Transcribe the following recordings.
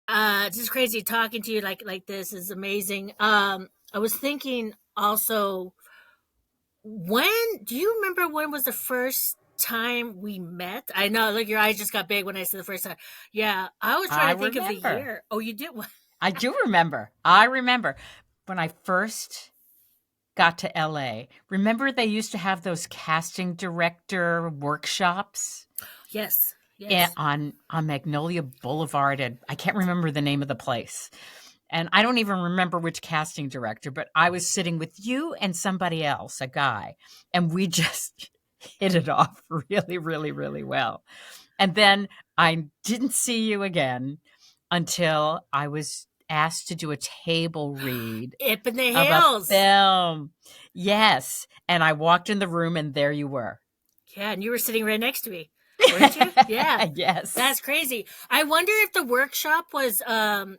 Just crazy talking to you like this is amazing. I was thinking also, when do you remember when was the first time we met? I know, like your eyes just got big when I said the first time. Yeah, I was trying I to think of the remember. year. Oh, you did? I do remember. I remember when I first got to LA. Remember they used to have those casting director workshops Yes, yes. on Magnolia Boulevard, and I can't remember the name of the place. And I don't even remember which casting director, but I was sitting with you and somebody else, a guy, and we just hit it off really, really, really well. And then I didn't see you again until I was asked to do a table read Up in the of a hills. film. Yes. And I walked in the room and there you were. Yeah, and you were sitting right next to me, weren't you? Yeah. Yes. That's crazy. I wonder if the workshop was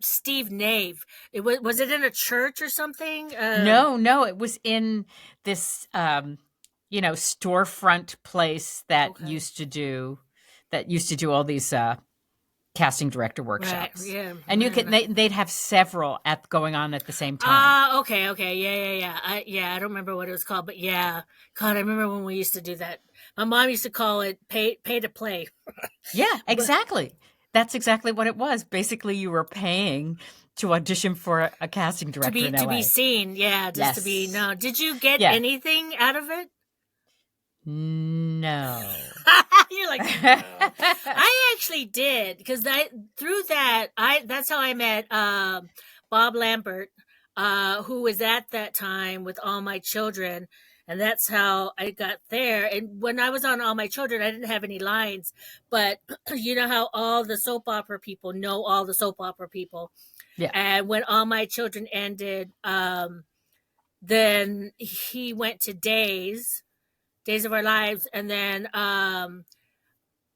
Steve Nave. Was it in a church or something? No, no, it was in this storefront place Okay. that used to do all these casting director Right. workshops. Yeah. And they'd have several at going on at the same time. Ah, okay, okay. Yeah, yeah, yeah. I don't remember what it was called, but yeah. God, I remember when we used to do that. My mom used to call it pay to play. Yeah, But exactly. That's exactly what it was. Basically, you were paying to audition for a casting director in to be LA. seen, yeah, just to be Yes. no. Did you get Yeah. anything out of it? No. You're like, no. I actually did because that through that I that's how I met Bob Lambert, who was at that time with All My Children, and that's how I got there. And when I was on All My Children, I didn't have any lines, but you know how all the soap opera people know all the soap opera people, Yeah. and when All My Children ended, then he went to Days of Our Lives, and then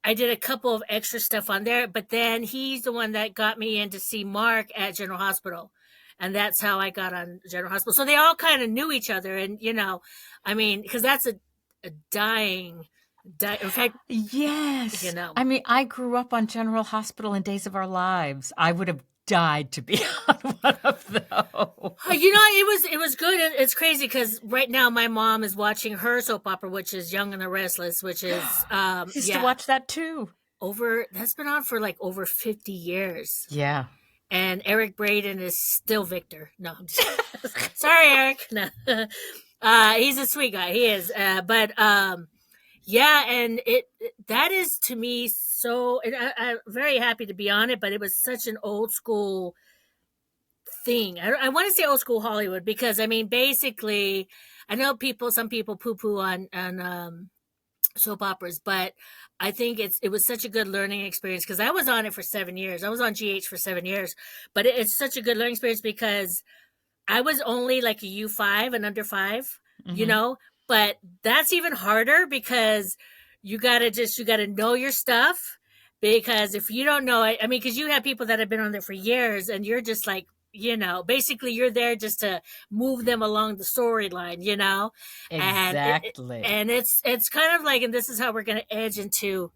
I did a couple of extra stuff on there, but then he's the one that got me in to see Mark at General Hospital. And that's how I got on General Hospital. So they all kind of knew each other. And, I mean, because that's a in fact, you Yes. know, I mean, I grew up on General Hospital and Days of Our Lives. I would have died to be on one of those. it was good. It's crazy because right now my mom is watching her soap opera, which is Young and the Restless, which is, I used to yeah, watch that too. that's been on for like over 50 years. Yeah. And Eric Braden is still Victor. No, I'm just sorry, Eric. No, he's a sweet guy. He is, but yeah, and that is to me so. And I'm very happy to be on it, but it was such an old school thing. I want to say old school Hollywood because I mean, basically, I know some people poo poo on soap operas, but I think it was such a good learning experience because I was on it for 7 years. I was on GH for 7 years, but it's such a good learning experience because I was only like a U5 and under five, you Hmm. know, but that's even harder because you gotta know your stuff because if you don't know it, I mean, because you have people that have been on there for years and you're just like, basically you're there just to move them along the storyline, and Exactly. it's kind of like, and this is how we're going to edge into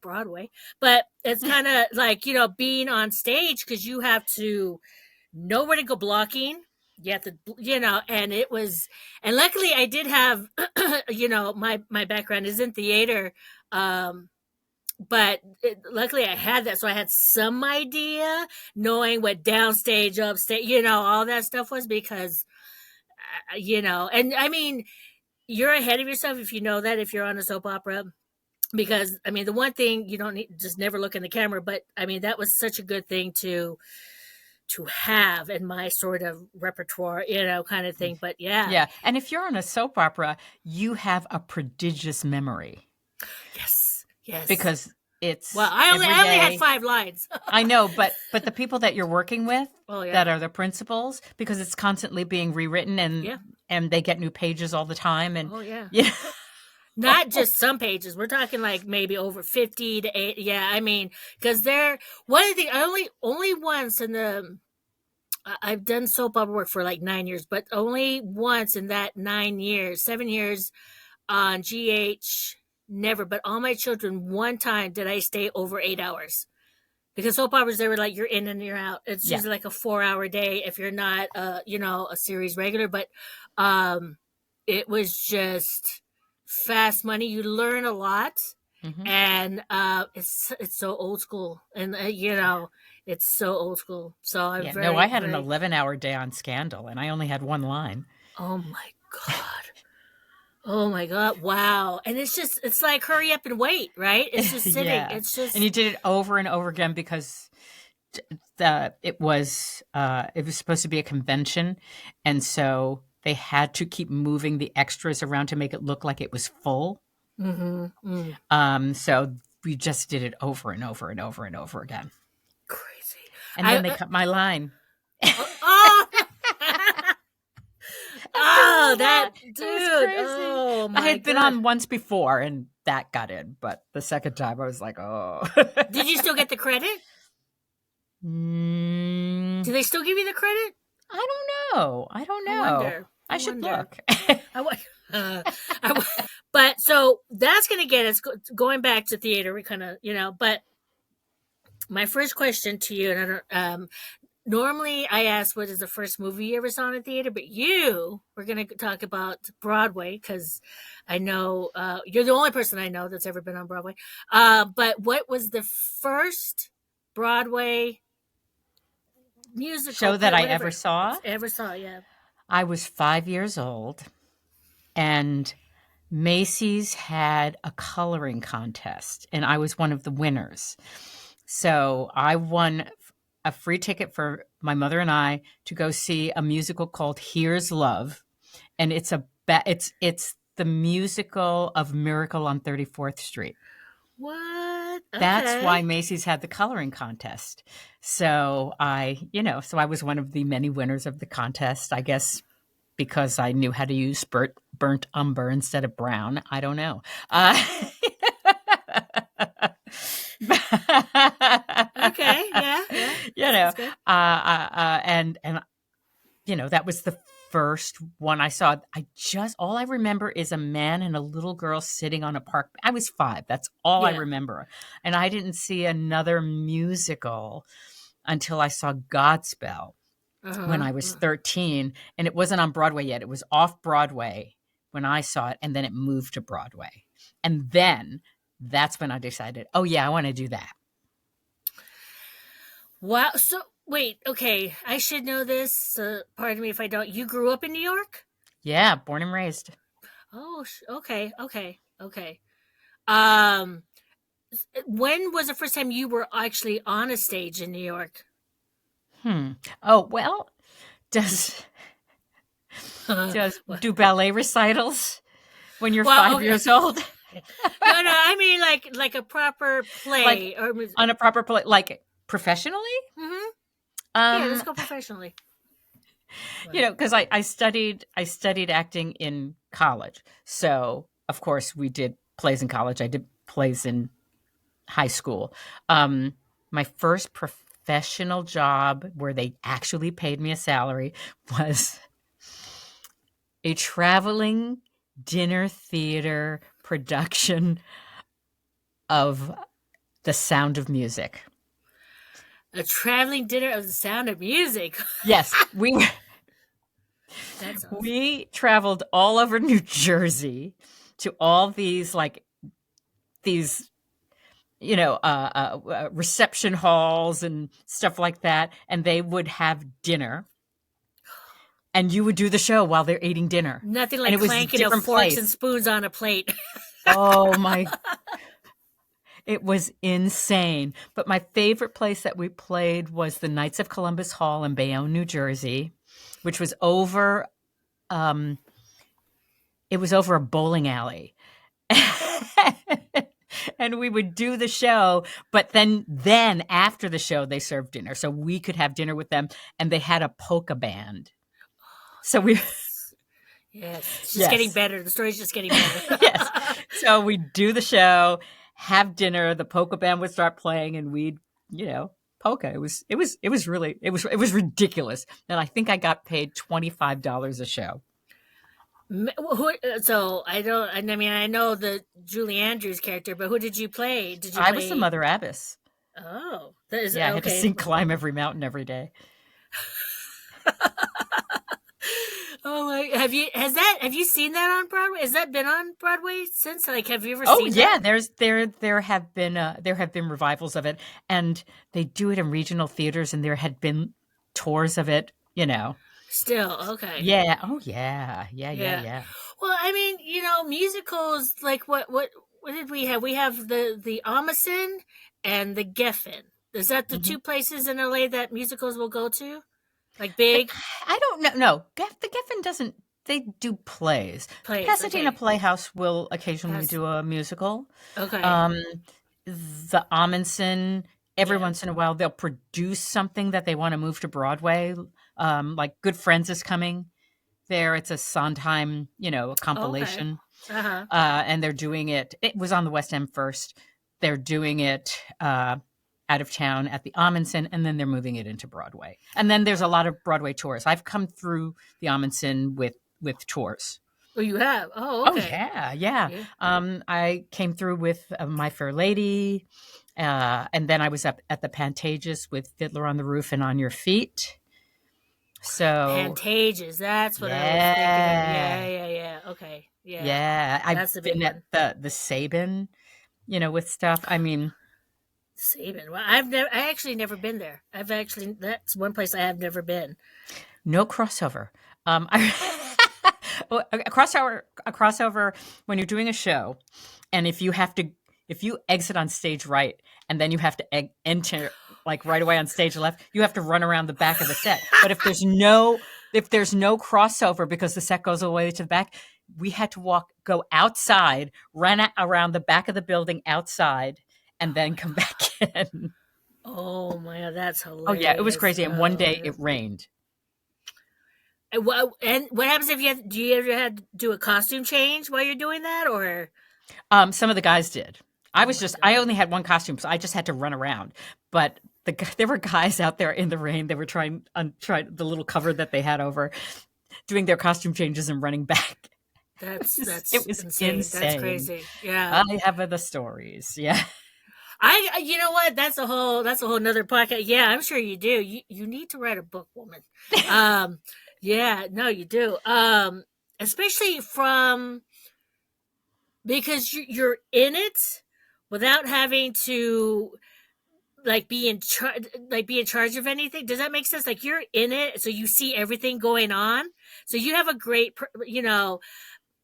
Broadway, but it's kind of like, being on stage because you have to know where to go blocking. You have to, and it was, and luckily I did have, my background is in theater, um, but luckily I had that, so I had some idea, knowing what downstage, upstage, all that stuff was because, and I mean, you're ahead of yourself if you know that if you're on a soap opera because I mean the one thing you don't need just never look in the camera, but I mean that was such a good thing to have in my sort of repertoire, kind of thing. But yeah, Yeah. And if you're on a soap opera, you have a prodigious memory yes, yes. because Well, it's I every only had day. 5 lines. I know, but the people that you're working with Oh that yeah, are the principals, because it's constantly being rewritten yeah. and they get new pages all the time and Oh yeah. yeah. Not just some pages. We're talking like maybe over 50 to 8. Yeah, I mean, because they're one of the only once in the I've done soap opera work for like 9 years, but only once in that 9 years, 7 years on GH, never. But All My Children, one time did I stay over 8 hours. Because soap operas, they were like you're in and you're out. It's Yeah. usually like a 4 hour day if you're not, a series regular. But um, it was just fast money. You learn a lot, Hmm. and it's so old school, and it's so old school. So I'm Yeah. No, I very had an very. 11-hour day on Scandal, and I only had one line. Oh my god. Oh my god. Wow. And it's like hurry up and wait, right? It's just sitting. Yeah. It's And you just. did it over and over again because it was supposed to be a convention, and so they had to keep moving the extras around to make it look like it was full. Mm-hmm. So we just did it over and over and over and over again. Crazy. And I then they cut my line. oh After all oh that, that it was dude. crazy. Oh I my had been god. on once before, and that got in, but the second time I was like, oh. Did you still get the credit? Do Mm, they still give you the credit? I don't know. I don't I know. wonder. I I should wonder. look. I wa- I wa- but so that's gonna get us going back to theater. We kind of, but my first question to you, and I don't, normally I ask what is the first movie you ever saw in a theater, but we're going to talk about Broadway because I know you're the only person I know that's ever been on Broadway. But what was the first Broadway musical Show play, that I ever whatever, saw. ever saw? Yeah. I was 5 years old, and Macy's had a coloring contest, and I was one of the winners. So I won a free ticket for my mother and I to go see a musical called Here's Love, and it's the musical of Miracle on 34th Street. What? That's why Okay. Macy's had the coloring contest. So I was one of the many winners of the contest, I guess, because I knew how to use burnt umber instead of brown. I don't know. Okay. Yeah. Yeah. you know, That's good. and that was the first one I saw. All I remember is a man and a little girl sitting on a park. I was 5. That's all I Yeah. remember. And I didn't see another musical until I saw Godspell Uh when huh. I was 13. And it wasn't on Broadway yet. It was off Broadway when I saw it. And then it moved to Broadway. And then that's when I decided, oh, yeah, I want to do that. Wow. So wait. Okay. I should know this. Pardon me if I don't. You grew up in New York? Yeah, born and raised. Oh, okay, okay, okay. Um, when was the first time you were actually on a stage in New York? Oh, well, does does Well, do ballet recitals when you're well, five okay. years old? No, no, I mean like a proper Like play or. on a proper play, like professionally? Mm-hmm. Yeah, let's Um, go professionally. because I studied acting in college. So of course we did plays in college. I did plays in high school. Um, my first professional job where they actually paid me a salary was a traveling dinner theater production of The Sound of Music. A traveling dinner of the Sound of Music. Yes, That's awesome. we traveled all over New Jersey to all these reception halls and stuff like that, and they would have dinner, and you would do the show while they're eating dinner, Nothing and like it was a clanking of different forks and place. spoons on a plate. Oh my It was insane. But my favorite place that we played was the Knights of Columbus Hall in Bayonne, New Jersey, which was over it was over a bowling alley. And we would do the show, but then after the show they served dinner. So we could have dinner with them, and they had a polka band. So we Yes, it's just getting yes. better. The story's just getting better. Yes. So we'd do the show, have dinner, the polka band would start playing, and we'd, polka. It was ridiculous. And I think I got paid $25 a show. So I don't. I mean, I know the Julie Andrews character, but who did you play? Did you I was the play? Mother Abbess. Oh, that is Yeah, I had to okay. climb every mountain every day. Oh my, have you seen that on Broadway? Has that been on Broadway since? Like, have you ever Oh seen yeah, that? there have been revivals of it, and they do it in regional theaters, and there had been tours of it. Still, okay. Yeah. Oh yeah. Yeah. Yeah. Yeah. Yeah. Well, I mean, musicals like what did we have? We have the Amazon and the Geffen. Is that the Hmm. two places in LA that musicals will go to? Like The big I don't know. No, the Geffen doesn't. They do plays. The plays. Pasadena Okay. Playhouse will occasionally That's do a musical. okay. Um, the Amundsen, every Yeah. once in a while, they'll produce something that they want to move to Broadway. Like Good Friends is coming there. It's a Sondheim, a Okay. compilation. Uh-huh. And they're doing it. It was on the West End first. They're doing it out of town at the Amundsen, and then they're moving it into Broadway. And then there's a lot of Broadway tours. I've come through the Amundsen with tours. Oh, you have. Oh, Oh okay. yeah, yeah. Yeah. I came through with My Fair Lady, and then I was up at the Pantages with Fiddler on the Roof and On Your Feet. So Pantages. That's what I was thinking of. yeah, Yeah, yeah, yeah. Okay. Yeah. yeah. I've That's the big been at one. the Sabin, with stuff. I mean, Sabin. Well, I actually never been there. That's one place I have never been. no crossover. I, a crossover when you're doing a show, and if you exit on stage right, and then you have to enter like right away on stage left, you have to run around the back of the set. But if there's no crossover because the set goes all the way to the back, we had to go outside, around the back of the building outside, and then come back in. Oh my god, that's Oh yeah, it was hilarious. crazy. And one Oh my day god. it rained. And what happens if do you ever had to do a costume change while you're doing that, or? Some of the guys did. Oh my I god. only had one costume, so I just had to run around. But there were guys out there in the rain. They were trying the little cover that they had over, doing their costume changes and running back. It That's was insane. That's insane. crazy. Yeah. I have the stories. Yeah. You know what? That's a whole nother podcast. Yeah, I'm sure you do. You need to write a book, woman. Um, yeah, no, you do. Especially because you're in it without having to be in charge of anything. Does that make sense? Like you're in it, so you see everything going on. So you have a great,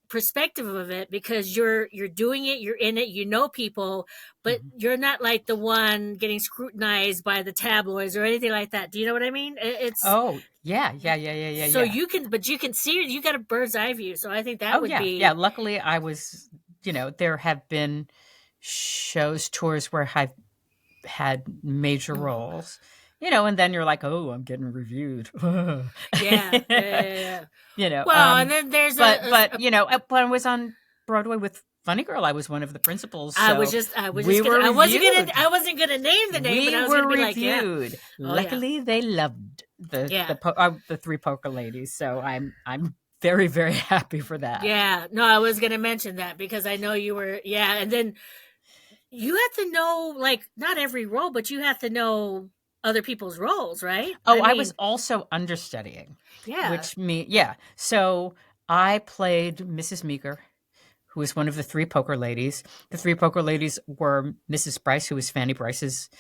perspective of it because you're doing it, you're in it, people, but Mhm. you're not like the one getting scrutinized by the tabloids or anything like that. Do you know what I mean? It's Oh yeah, yeah, yeah, yeah, yeah, so yeah. you can see you got a bird's eye view. So I think that Oh would yeah, yeah. be Luckily, I was. There have been tours where I've had major roles, and then you're like, oh, I'm getting reviewed. yeah, yeah, yeah, yeah. you know, Well, and um, then there's but when I was on Broadway with Funny Girl, I was one of the principals, so I was just we gonna were reviewed. I wasn't gonna name the name, but We I was were gonna be like, yeah, reviewed. oh yeah, Luckily, they loved yeah. the three poker ladies, so I'm very very happy for that. Yeah, no, I was gonna mention that because I know you were, yeah, and then you have to know, like, not every role, but you have to know other people's roles, right? Oh, I I was mean, also understudying, yeah. yeah. So I played Mrs. Meeker, who was one of the three poker ladies. The three poker ladies were Mrs. Bryce, who was Fanny Bryce's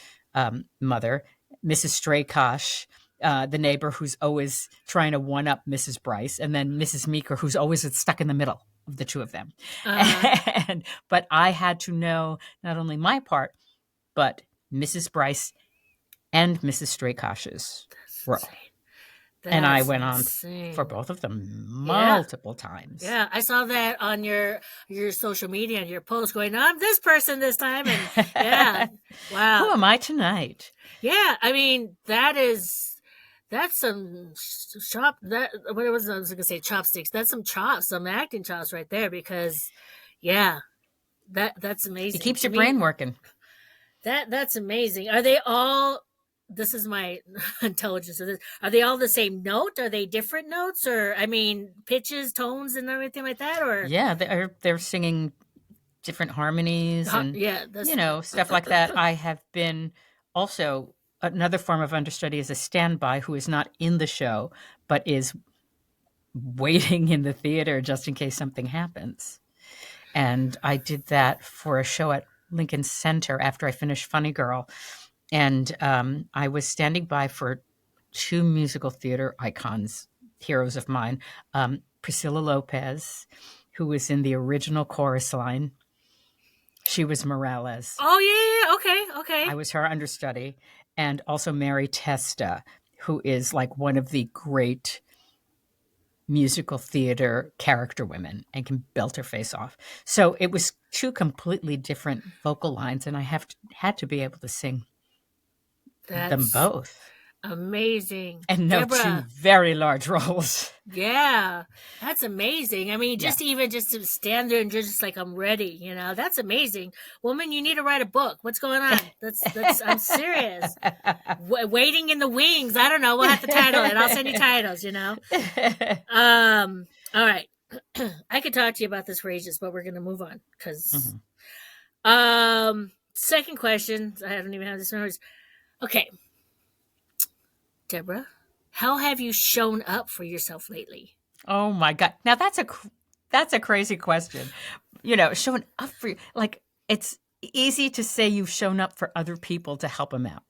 mother, Mrs. Straykosh, the neighbor who's always trying to one up Mrs. Bryce, and then Mrs. Meeker, who's always stuck in the middle of the two of them. Uh, But I had to know not only my part, but Mrs. Bryce and Mrs. Straykosh's that's role. insane. And I That's went on for insane. both of them Yeah. multiple times. Yeah, I saw that on your social media and your post going, I'm this person this time, and yeah, Who wow, am I tonight? yeah. I mean, that's some chop. That what was I was gonna say chopsticks. That's some chops, some acting chops right there. Because yeah, that's It amazing keeps to your me. brain working. That's amazing. Are they all? This is my intelligence of this. Are they all the same note? Are they different notes, or I mean, pitches, tones, and everything like that? Or Yeah, they're singing different harmonies and yeah, that's stuff like that. I have been also another form of understudy is a standby who is not in the show, but is waiting in the theater just in case something happens. And I did that for a show at Lincoln Center after I finished Funny Girl. And I was standing by for two musical theater icons, heroes of mine, Priscilla Lopez, who was in the original chorus line. She was Morales. Oh, yeah. Okay. Okay. I was her understudy. And also Mary Testa, who is like one of the great musical theater character women and can belt her face off. So it was two completely different vocal lines, and I had to be able to sing them That's both. amazing. And no two Debra, very large roles. yeah, that's amazing. I mean, even just to stand there and just like, I'm ready, that's amazing. Woman, you need to write a book. What's going on? That's I'm serious. Waiting in the wings. I don't know. We'll have to title it. I'll send you titles, All right. I could talk to you about this for ages, but we're going to move on because, second question. I don't even have this memories. Okay. Debra, how have you shown up for yourself lately? Oh my God. Now that's a crazy question. Showing up for, like, it's easy to say you've shown up for other people to help them out.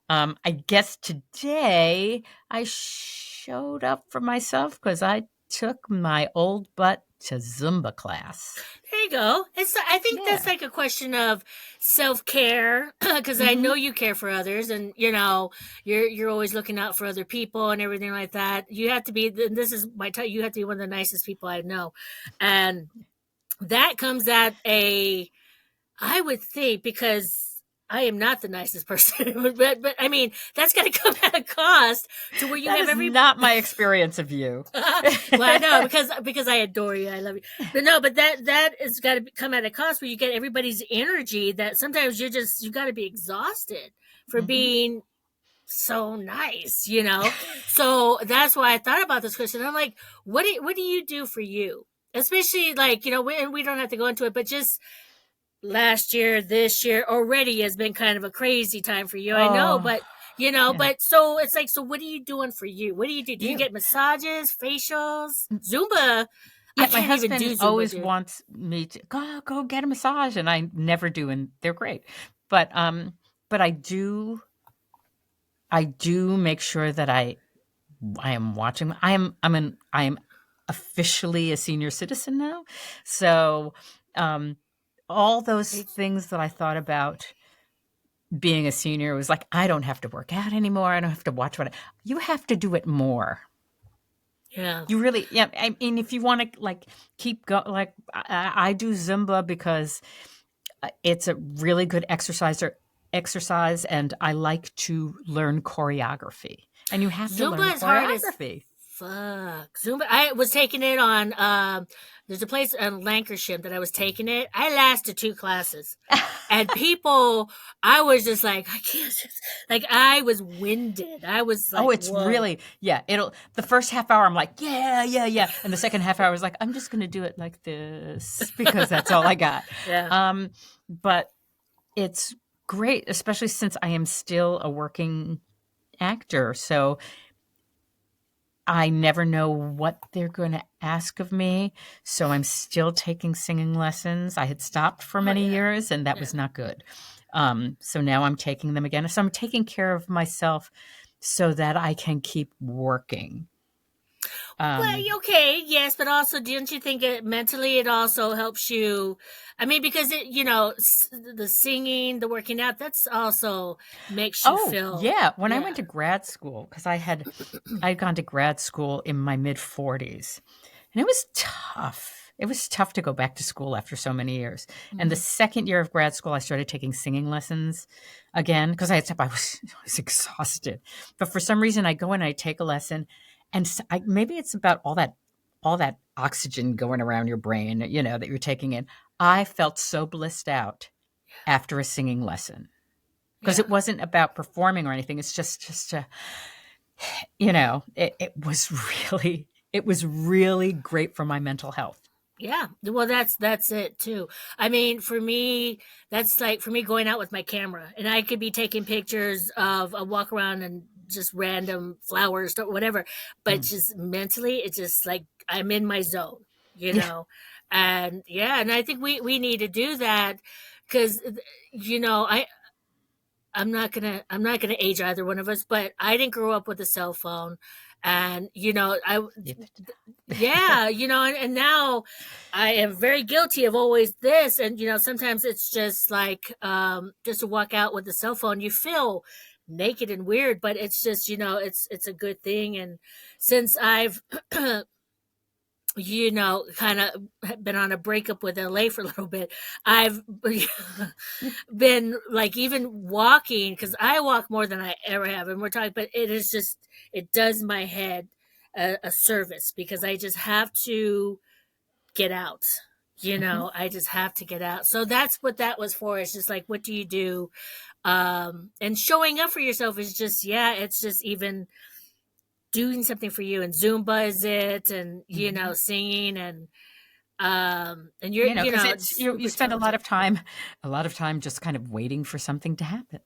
I guess today I showed up for myself because I took my old butt to Zumba class. There you go. I think that's like a question of self-care because I know you care for others, and you're always looking out for other people and everything like that. You have to be. This is my type. You have to be one of the nicest people I know, and that comes at I would think, because I am not the nicest person, but I mean, that's got to come at a cost to where you that have is not my experience of you. Well, I know because I adore you, I love you, but that has got to come at a cost where you get everybody's energy. That sometimes you got to be exhausted for being so nice, So that's why I thought about this question. I'm like, what do you do for you, especially like and we don't have to go into it, but just last year, this year already has been kind of a crazy time for you. I know, but but so it's like, so what are you doing for you? What do you do? Do you get massages, facials, Zumba? Yeah, I can't my husband even do Zumba, always wants me to go get a massage, and I never do, and they're great. But I do make sure that I am watching. I am officially a senior citizen now, so all those things that I thought about being a senior was like, I don't have to work out anymore. I don't have to watch you have to do it more. Yeah. You really, yeah. I mean, if you want to like keep going, like I do Zumba because it's a really good exercise, and I like to learn choreography. And you have to learn choreography. Fuck. Zumba. I was taking it on, there's a place in Lancashire that I was taking it. I lasted 2 classes. And I was just like, I can't like, I was winded. I was like, it's whoa. Really, yeah. The first half hour, I'm like, yeah. And the second half hour, I was like, I'm just going to do it like this because that's all I got. Yeah. But it's great, especially since I am still a working actor. So I never know what they're going to ask of me. So I'm still taking singing lessons. I had stopped for many years, and that was not good. So now I'm taking them again. So I'm taking care of myself so that I can keep working. Well, okay, yes, but also, didn't you think mentally it also helps you? I mean, because the singing, the working out, that's also makes you feel. Yeah. When I went to grad school, because I'd gone to grad school in my mid-40s, and it was tough. It was tough to go back to school after so many years. Mm-hmm. And the second year of grad school, I started taking singing lessons again because I was exhausted. But for some reason, I go in and I take a lesson. And maybe it's about all that oxygen going around your brain, that you're taking in. I felt so blissed out after a singing lesson because it wasn't about performing or anything. It's just it was really great for my mental health. Yeah. Well, that's it too. I mean, for me, that's like for me going out with my camera, and I could be taking pictures of a walk around and just random flowers or whatever, but Mm. just mentally, it's just like I'm in my zone, you Yeah. know. And yeah, and I think we need to do that because you know I'm not gonna age either one of us, but I didn't grow up with a cell phone, and you know Neither yeah, you know, and now I am very guilty of always this, and you know, sometimes it's just like just to walk out with a cell phone, you feel naked and weird, but it's just you know, it's a good thing, and since I've you know, kind of been on a breakup with LA for a little bit. I've been like even walking because I walk more than I ever have, and we're talking, but it is just it does my head a service because I just have to get out. You Mhm. know, I just have to get out. So that's what that was for. It's just like, what do you do? And showing up for yourself is just, yeah, it's just even doing something for you and Zumba is it and, you know, Mhm. singing and you're, you Because know, it's it's you super spend talented. a lot of time just kind of waiting for something to happen,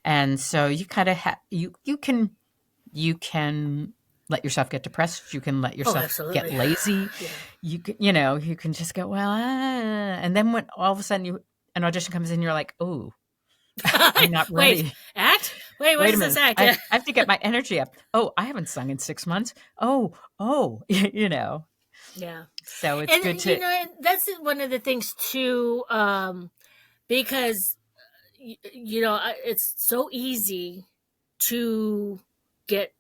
and so you kind of you can let yourself get depressed. You can let Oh, yourself get absolutely. lazy. Yeah. You can just go well, and then when all of a sudden an audition comes in, you're like, oh, I'm not Wait, ready. act? Wait, what Wait a is this minute. act? I Yeah. I have to get my energy up. Oh, I haven't sung in 6 months. Oh, Yeah. So it's And good you to. know, and that's one of the things too, because you know it's so easy to get.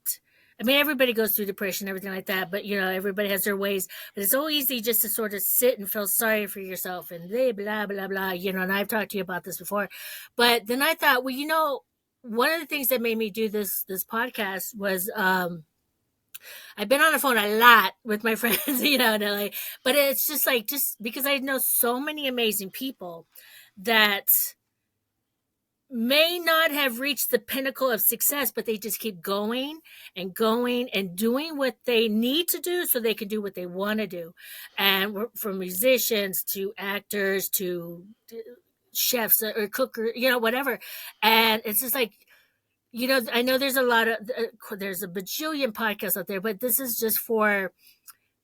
I mean, everybody goes through depression, and everything like that, but you know, everybody has their ways. But it's so easy just to sort of sit and feel sorry for yourself and blah blah blah. You know, and I've talked to you about this before, but then I thought, well, you know, one of the things that made me do this podcast was I've been on the phone a lot with my friends, you know, in LA, but it's just like just because I know so many amazing people that may not have reached the pinnacle of success, but they just keep going and doing what they need to do so they can do what they want to do. And from musicians to actors to chefs or cooker, you know, whatever. And it's just like, you know, I know there's a lot of, there's a bajillion podcasts out there, but this is just for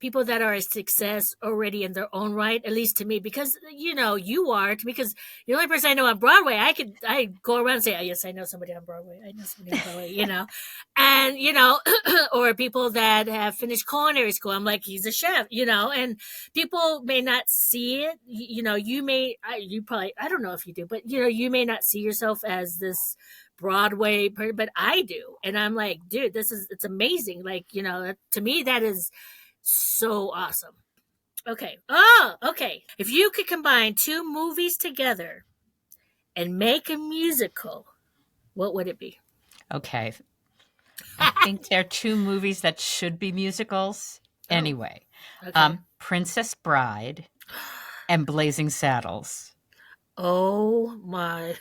people that are a success already in their own right, at least to me, because you know you are because the only person I know on Broadway, I go around and say, oh, yes, I know somebody on Broadway, I know somebody on Broadway, you know, and you know, or people that have finished culinary school, I'm like, he's a chef, you know, and people may not see it, you know, you probably, I don't know if you do, but you know, you may not see yourself as this Broadway, but I do, and I'm like, dude, it's amazing, like you know, to me that is so awesome. Okay. Oh, okay. If you could combine two movies together and make a musical, what would it be? Okay, I think there are two movies that should be musicals Oh, anyway. okay. Princess Bride and Blazing Saddles. Oh my.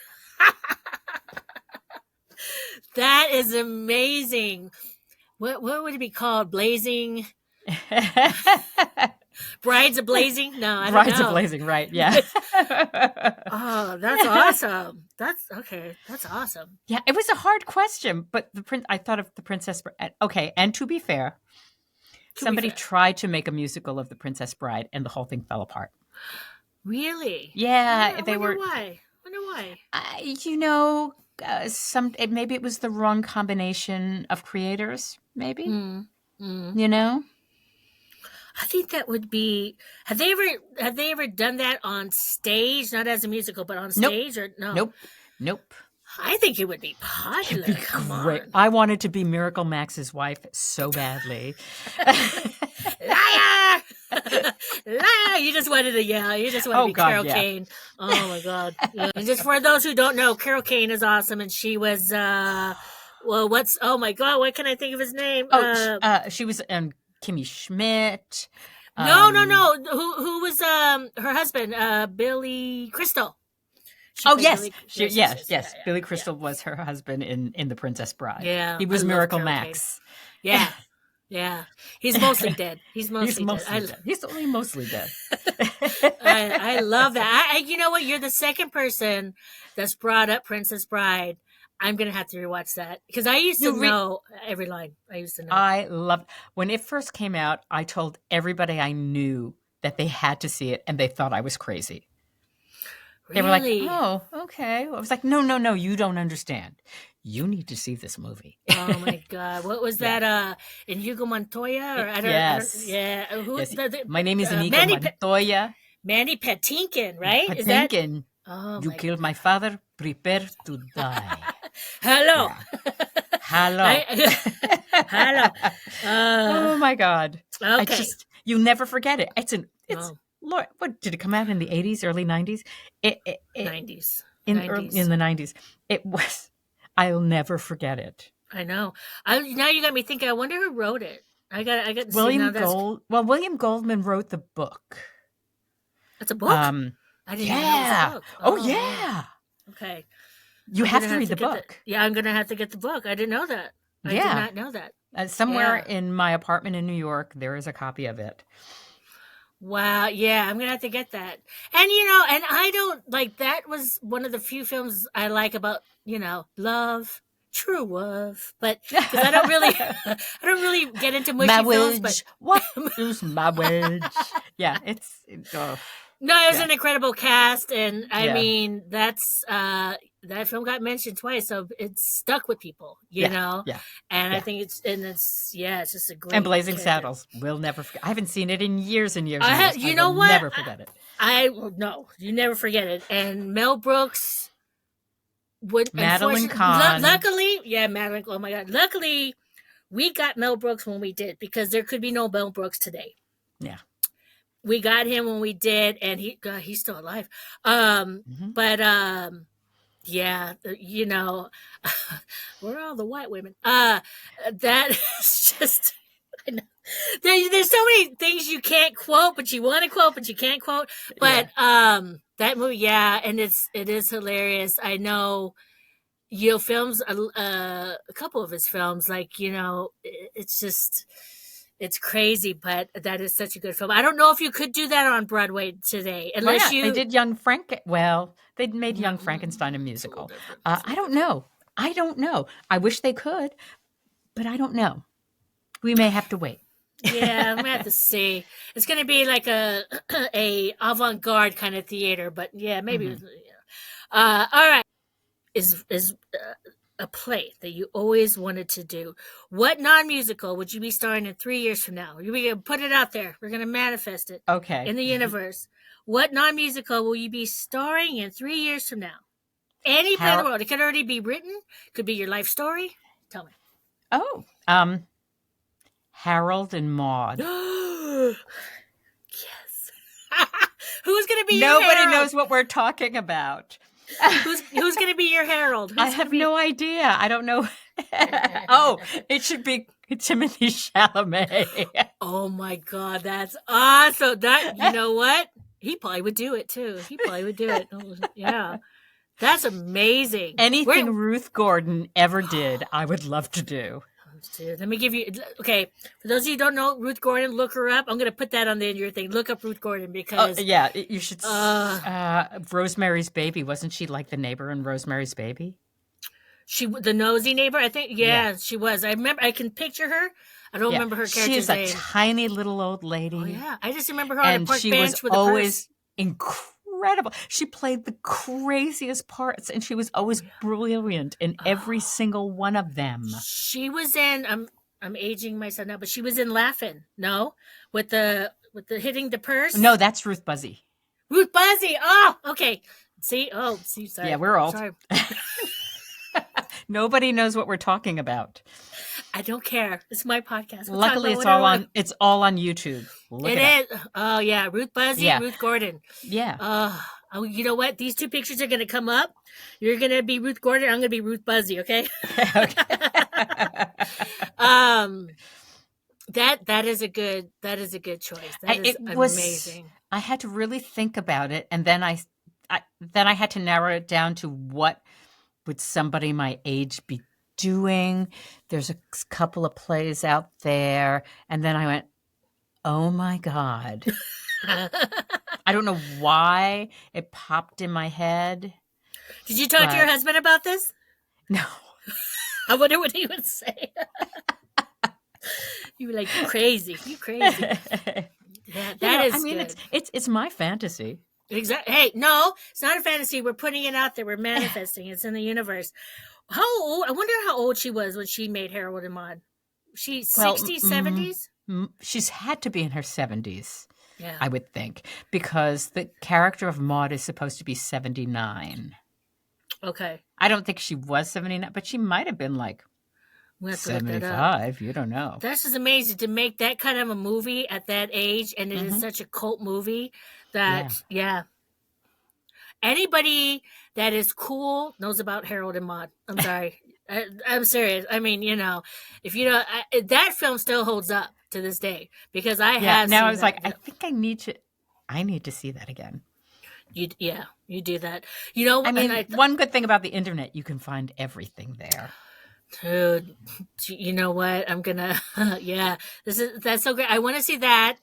That is amazing. What would it be called? Blazing Brides of Blazing? No, I don't Brides of know. Blazing, right? Yeah. Oh, that's awesome. That's okay. That's awesome. Yeah, it was a hard question, but I thought of the Princess Bride. Okay, and to be fair, To be somebody fair. tried to make a musical of the Princess Bride, and the whole thing fell apart. Really? Yeah, I they wonder were. why. Wonder why. You know, maybe it was the wrong combination of creators. Maybe Mm. Mm. you know. I think that would be. Have they ever done that on stage, not as a musical, but on Nope, stage or no? nope, nope. I think it would be It'd popular. be Come great. on. I wanted to be Miracle Max's wife so badly. Liar! Liar! You just wanted to yell. You just want to Oh be God, Carol yeah. Kane. Oh my God. Yeah. And just for those who don't know, Carol Kane is awesome and she was well oh my God, what can I think of his name? Oh, she was Kimmy Schmidt. No, no, Um, no. Who was her husband? Billy Crystal. She oh played yes, Billy. Yes, yes, yes. Yeah, yes. yeah, Billy yeah. Crystal was her husband in The Princess Bride. Yeah, He I was love Miracle Carol Kane. Max. Yeah. Yeah, he's mostly dead. He's He's mostly dead. mostly dead. He's only mostly dead. I love that. You know what? You're the second person that's brought up Princess Bride. I'm gonna have to rewatch that because I used to You re- know every line. I used to know. I loved when it first came out. I told everybody I knew that they had to see it, and they thought I was crazy. They were like, Really? "Oh, okay." I was like, "No, no, no, you don't understand. You need to see this movie." Oh my God! What was Yeah. that? Inigo Montoya or I don't. Yes. Yeah, who? Yes. My name is Inigo Manny Montoya Manny Patinkin, right? Is that? Patinkin. Oh You my. killed my father. Prepare to die. Hello. Yeah. Hello. I, hello. Oh my God. I Okay. just, you never forget it. It's, Oh, Lord, what did it come out in the 80s, early 90s? It 90s. in 90s. the 90s. It was, I'll never forget it. I know. Now you got me thinking. I wonder who wrote it. I got to see now. William Goldman wrote the book. That's a book. Um, I didn't even know it was a yeah. book. Oh, Oh man. yeah. Okay. You I'm have gonna to have read to the get the. book. Yeah, I'm gonna have to get the book. I didn't know that. I did Yeah. not know that. Somewhere Yeah. in my apartment in New York, there is a copy of it. Wow. Yeah, I'm gonna have to get that. And and I don't like that was one of the few films I like about love, true love. But because I don't really, I don't really get into mushy films. But Marriage. What is marriage? Yeah, oh, no, it was yeah, an incredible cast, and I yeah, mean that film got mentioned twice, so it's stuck with people, yeah, yeah, And I yeah. think it's just a And great Blazing character. Saddles. We'll never forget. I haven't seen it in years and years I and years. have, I you will know what? never forget it. I no, you never forget it. And Mel Brooks would Madeline unfortunately, Kahn. luckily, yeah, Madeline. Oh my God, luckily we got Mel Brooks when we did because there could be no Mel Brooks today. Yeah. We got him when we did, and he's still alive. Mm-hmm. But yeah, we're all the white women. That is just. I know. There's so many things you can't quote, but you want to quote, but you can't quote. Yeah. But that movie, yeah, and it is hilarious. I know films a couple of his films, like it's just it's crazy, but that is such a good film. I don't know if you could do that on Broadway today, Why unless not? They you. did Young Frank. Well, they made No, Young Frankenstein a it's a little musical. different. I don't know. I don't know. I wish they could, but I don't know. We may have to wait. Yeah, I'm gonna have to see. It's gonna be like a a avant garde kind of theater, but yeah, maybe. Mhm. All right, is a play that you always wanted to do. What non-musical would you be starring in 3 years from now? We're gonna put it out there. We're gonna manifest it Okay. in the universe. What non-musical will you be starring in 3 years from now? Any part of the Har- world. It could already be written. Could be your life story. Tell me. oh, Harold and Maude. Yes. Who's gonna be your Nobody Harold? knows what we're talking about. Who's gonna be your Harold? I have no idea. I don't know. Oh, it should be Timothy Chalamet. Oh my God, that's awesome! That you know what? He probably would do it too. He probably would do it. Oh, yeah, that's amazing. Anything Ruth Gordon ever did, I would love to do. Let me give you. Okay, for those of you who don't know Ruth Gordon, look her up. I'm going to put that on the end of your thing. Look up Ruth Gordon because yeah, you should. Rosemary's Baby, wasn't she like the neighbor in Rosemary's Baby? the nosy neighbor. I think yeah, she was. I remember. I can picture her. I don't remember her character's name. She's a tiny little old lady. Oh yeah, I just remember her on a park she bench was with a always purse. incredible. She played the craziest parts, and she was always brilliant in every single one of them. She was in. I'm aging myself now, but she was in Laughing. No, with the hitting the purse. No, that's Ruth Buzzy. Ruth Buzzy. Oh, okay. See. Sorry. Yeah, we're old. Sorry. Nobody knows what we're talking about. I don't care. It's my podcast. Luckily, it's all on YouTube. It is. Oh yeah, Ruth Buzzy, Yeah. Ruth Gordon. Yeah. Oh, you know what? These two pictures are going to come up. You're going to be Ruth Gordon. I'm going to be Ruth Buzzy. Okay. Okay. That is a good choice. That is amazing. I had to really think about it, and then I had to narrow it down to what would somebody my age be doing. There's a couple of plays out there. And then I went, oh my God. I don't know why it popped in my head, Did you talk to your but husband about this? no. I wonder what he would say. You were like, you crazy. You crazy. That is I mean, good. it's my fantasy. Exactly. Hey, no, it's not a fantasy. We're putting it out there. We're manifesting. It's in the universe. How old? I wonder how old she was when she made Harold and Maude. She Well, 60s, 70s? she's had to be in her 70s, Yeah. I would think, because the character of Maud is supposed to be 79. Okay. I don't think she was 79, but she might have been like We have to look that up. 75. You don't know. That's just amazing to make that kind of a movie at that age, and it is such a cult movie that, yeah. Anybody that is cool knows about Harold and Maude. I'm sorry. I'm serious. I mean, if you know, that film still holds up to this day because I have Now seen I was that. like, I think I need to see that again. You do that. You know, I mean, one good thing about the internet, you can find everything there. Dude, you know what? I'm gonna, yeah, that's so great. I want to see that.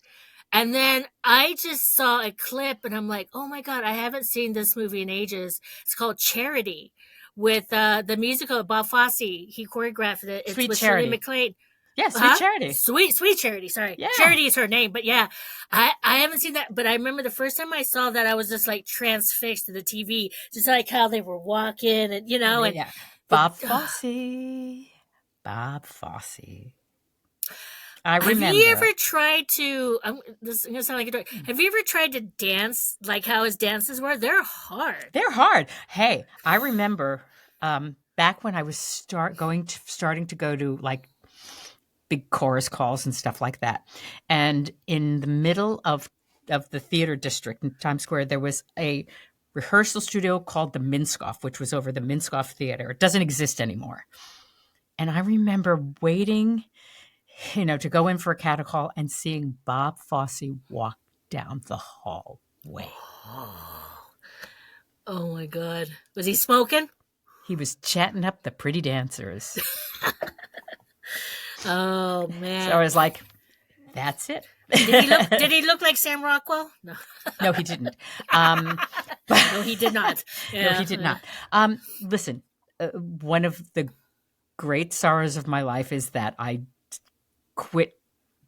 And then I just saw a clip and I'm like, oh my God, I haven't seen this movie in ages. It's called Charity with the musical Bob Fosse. He choreographed it. It's Sweet with Charity. Shirley MacLaine. Yeah, Sweet Charity. Sweet Charity. Sorry. Yeah. Charity is her name, but yeah, I haven't seen that, but I remember the first time I saw that, I was just like transfixed to the TV, just like how they were walking and, and yeah. Bob Fosse. Bob Fosse. I remember. Have you ever tried to? This is gonna sound like a joke. Have you ever tried to dance like how his dances were? They're hard. They're hard. Hey, I remember back when I was starting to go to like big chorus calls and stuff like that, and in the middle of the theater district in Times Square, there was a rehearsal studio called the Minskoff, which was over the Minskoff Theater. It doesn't exist anymore. And I remember waiting, to go in for a cattle call and seeing Bob Fosse walk down the hallway. Oh my God. Was he smoking? He was chatting up the pretty dancers. Oh man. So I was like, that's it. Did he look like Sam Rockwell? No. No, he didn't. No, he did not. Yeah. No, he did not. Listen, one of the great sorrows of my life is that I quit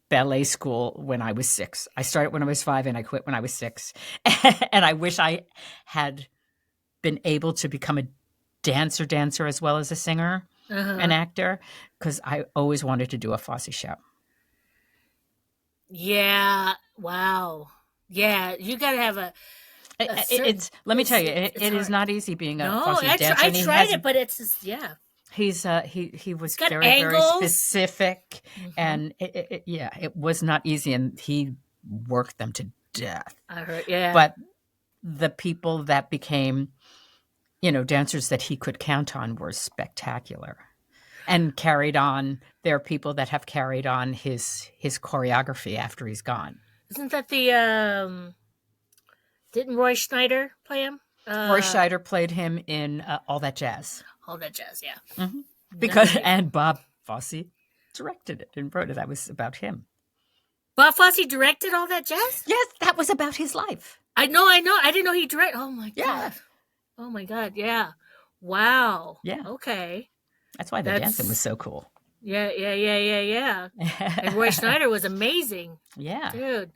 ballet school when I was 6. I started when I was 5 and I quit when I was 6. And I wish I had been able to become a dancer as well as a singer, an actor, because I always wanted to do a Fosse show. Yeah. Wow. Yeah. You got to have let me tell you, it is not easy being a Fosse dancer. I tried it, but it's just, yeah. He was very, angles. very specific, and it was not easy, and he worked them to death. I heard, yeah. But the people that became, dancers that he could count on were spectacular, and carried on. There are people that have carried on his choreography after he's gone. Isn't that the didn't Roy Schneider play him? Roy Schneider played him in All That Jazz. All That Jazz, yeah. Mm-hmm. Because and Bob Fosse directed it and wrote it. That was about him. Bob Fosse directed All That Jazz? Yes, that was about his life. I know. I didn't know he directed. Oh my Yeah. God. Oh my God. Yeah. Wow. Yeah. Okay. That's why the dancing was so cool. Yeah. And Roy Schneider was amazing. Yeah. Dude.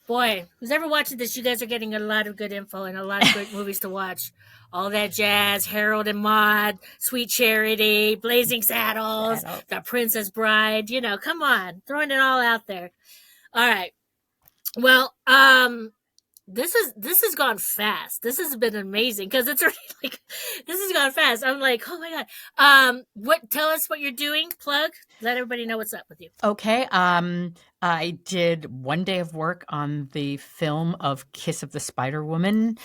Boy, who's ever watching this, you guys are getting a lot of good info and a lot of great movies to watch. All That Jazz, Harold and Maude, Sweet Charity, Blazing Saddles, The Princess Bride. Come on, throwing it all out there. All right. Well, this has gone fast. This has been amazing because it's already like this has gone fast. I'm like, oh my God. Tell us what you're doing. Plug. Let everybody know what's up with you. Okay. I did one day of work on the film of Kiss of the Spider Woman,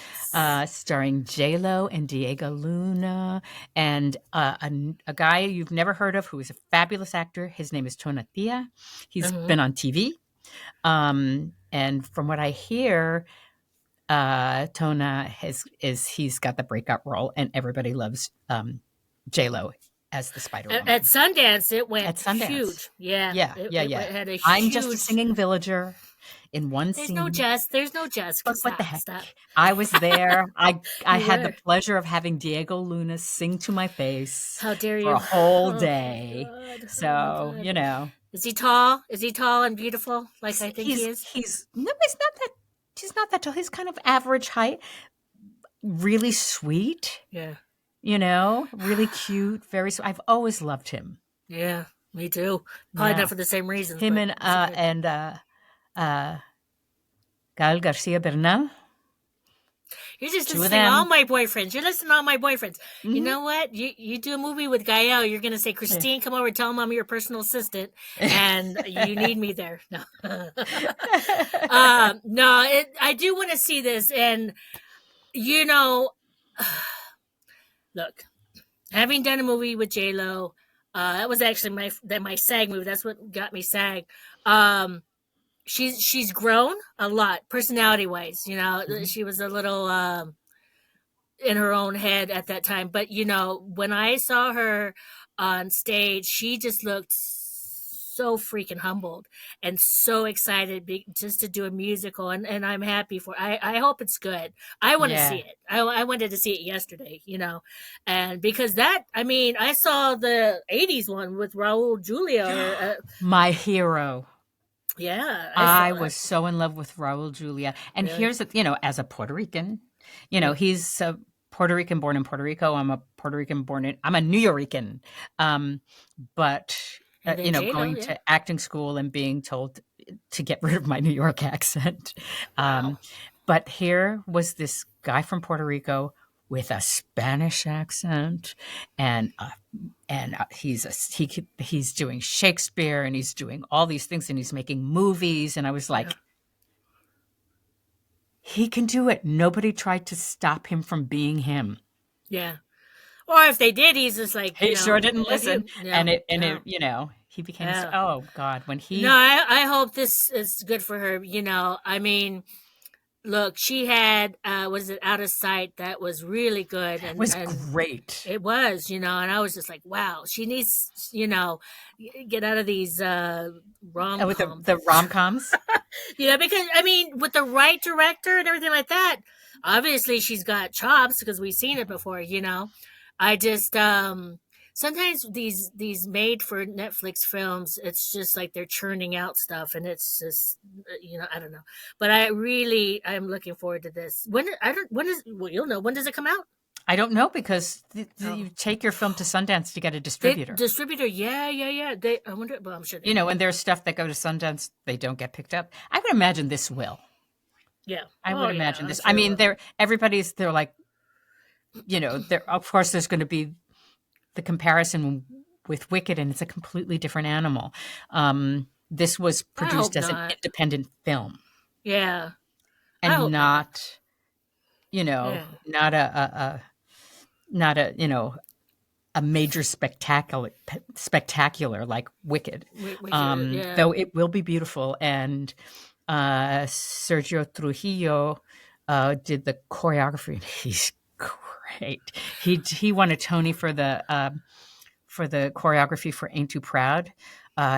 starring J.Lo and Diego Luna, and a guy you've never heard of who is a fabulous actor. His name is Tonatia. He's been on TV. And from what I hear, Tona he's got the breakout role, and everybody loves J.Lo as the Spider At Woman Sundance, it went at Sundance. huge. Yeah, Yeah, it, yeah, it yeah. had a I'm just a huge. singing villager in one There's no scene. just. There's no just. But what the Stop. heck? Stop. I was there. I You had the were. pleasure of having Diego Luna sing to my face How dare for a you? whole Oh my day. god. Oh my So, god. Is he tall? Is he tall and beautiful like I think he is? he's no, he's not that tall. He's kind of average height, really sweet, Yeah. really cute, very sweet. I've always loved him. Yeah. Me too. Probably Yeah. not for the same reasons, Him but and it's okay. uh Gal Garcia Bernal, You're just two of listening to all them. my boyfriends. You're listening to all my boyfriends. You Mhm. know what? You do a movie with Gael, you're gonna say, Yeah. Christine, come over, tell him I'm your personal assistant, and you need me there. No, no. I do want to see this, and you know, look, having done a movie with J.Lo, that was actually my SAG movie. That's what got me SAG. Um, she's grown a lot personality wise. Mhm. She was a little in her own head at that time. But when I saw her on stage, she just looked so freaking humbled and so excited just to do a musical, and I'm happy for. I hope it's good. I want to see Yeah. it. I wanted to see it yesterday, and because that, I mean, I saw the '80s one with Raul Julia, or My hero. yeah, I I saw that. was so in love with Raul Julia. And Really? here's the, as a Puerto Rican, Mm. he's a Puerto Rican born in Puerto Rico. I'm a Puerto Rican I'm a New Yorican. Um, but, And then J Lo, going yeah. to acting school and being told to get rid of my New York accent. Wow. Um, but here was this guy from Puerto Rico with a Spanish accent and he's doing Shakespeare and he's doing all these things and he's making movies and I was Yeah. like, he can do it. Nobody tried to stop him from being him. Yeah. Or if they did, he's just like, He sure didn't if listen, you, and no, it no, he became yeah. oh god when No, he I hope this is good for her. I mean, look, she had, was it Out of Sight? That was really good. was And great. it was, and I was just like, wow, she needs, get out of these With rom-coms. the rom-coms. Because, I mean, with the right director and everything like that, obviously she's got chops because we've seen it before. I just, sometimes these made for Netflix films, it's just like they're churning out stuff, and it's just, I don't know. But I'm looking forward to this. Well, you'll know, when does it come out? I don't know because Oh, you take your film to Sundance to get a they distributor. distributor, yeah, yeah, yeah. I wonder. Well, I'm sure they And will. there's stuff that go to Sundance they don't get picked up. I would imagine this will. Yeah. I Oh would yeah, imagine I'm this. I sure it mean, will. they're like, there of course there's going to be the comparison with Wicked, and it's a completely different animal. This was I hope produced as an not. independent film Yeah, I and hope not. not, Yeah. not a major spectacular like Wicked. Yeah. Though it will be beautiful, and Sergio Trujillo did the choreography, and he's great. He won a Tony for the choreography for Ain't Too Proud.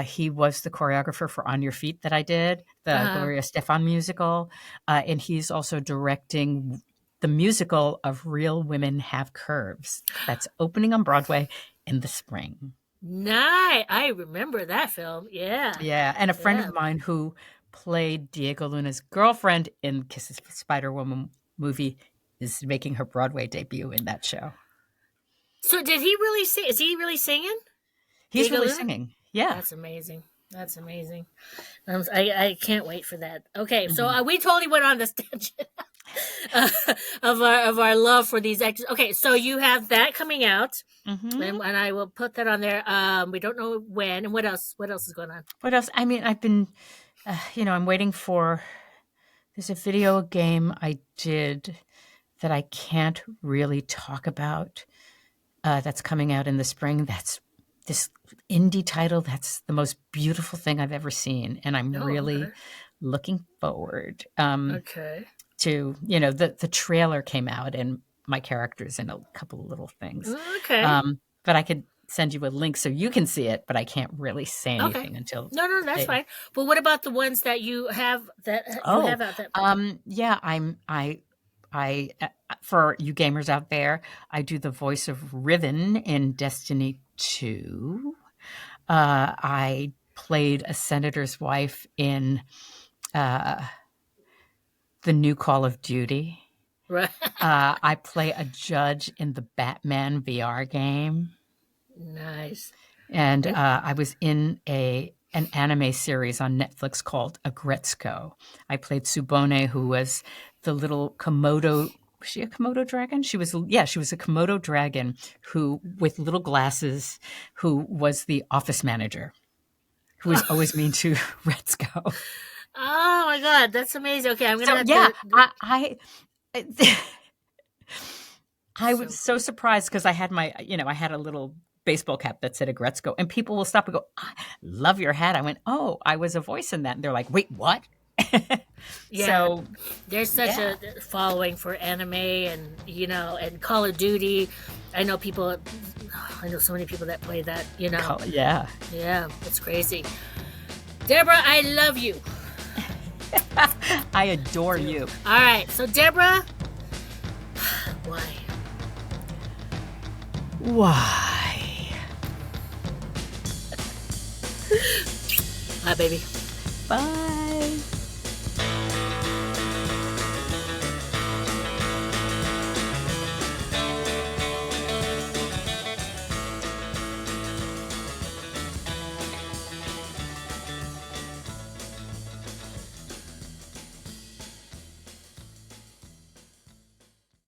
He was the choreographer for On Your Feet that I did, the Uh-huh. Gloria Estefan musical, and he's also directing the musical of Real Women Have Curves. That's opening on Broadway in the spring. Nice. I remember that film. Yeah. Yeah, and a friend Yeah. of mine who played Diego Luna's girlfriend in Kisses Spider Woman movie is making her Broadway debut in that show. So did he really sing? Is he really singing? He's Diego really Luna? singing. Yeah. That's amazing. That's amazing. I can't wait for that. Okay, so Mhm. we totally went on this tangent uh, of our love for these actors. Okay, so you have that coming out, Mhm. and I will put that on there. We don't know when, and what else? What else is going on? What else? I mean, I've been, I'm waiting for. There's a video game I did that I can't really talk about. That's coming out in the spring. That's this indie title. That's the most beautiful thing I've ever seen, and I'm Oh, really okay. looking forward Okay. to. The trailer came out, and my character's in a couple of little things, Okay. but I could send you a link so you can see it, but I can't really say Okay. anything until. No, that's fine. But what about the ones that you have out there? Yeah, for you gamers out there, I do the voice of Riven in Destiny 2. I played a senator's wife in the new Call of Duty. Right. I play a judge in the Batman VR game. Nice. And I was in an anime series on Netflix called Agretzko. I played Tsubone, who was the little Komodo. Was she a Komodo dragon? She was a Komodo dragon who, with little glasses, who was the office manager, who was always mean to Retzko. Oh my God, that's amazing. Okay, I'm gonna I was so surprised because I had I had a little baseball cap that said Agretzko, and people will stop and go, "I love your hat." I went, "Oh, I was a voice in that." And they're like, "Wait, what?" Yeah, so there's such a following for anime, and and Call of Duty. I know so many people that play that. Yeah, it's crazy. Debra, I love you. I adore you. All right, so Debra, why? Bye, baby. Bye.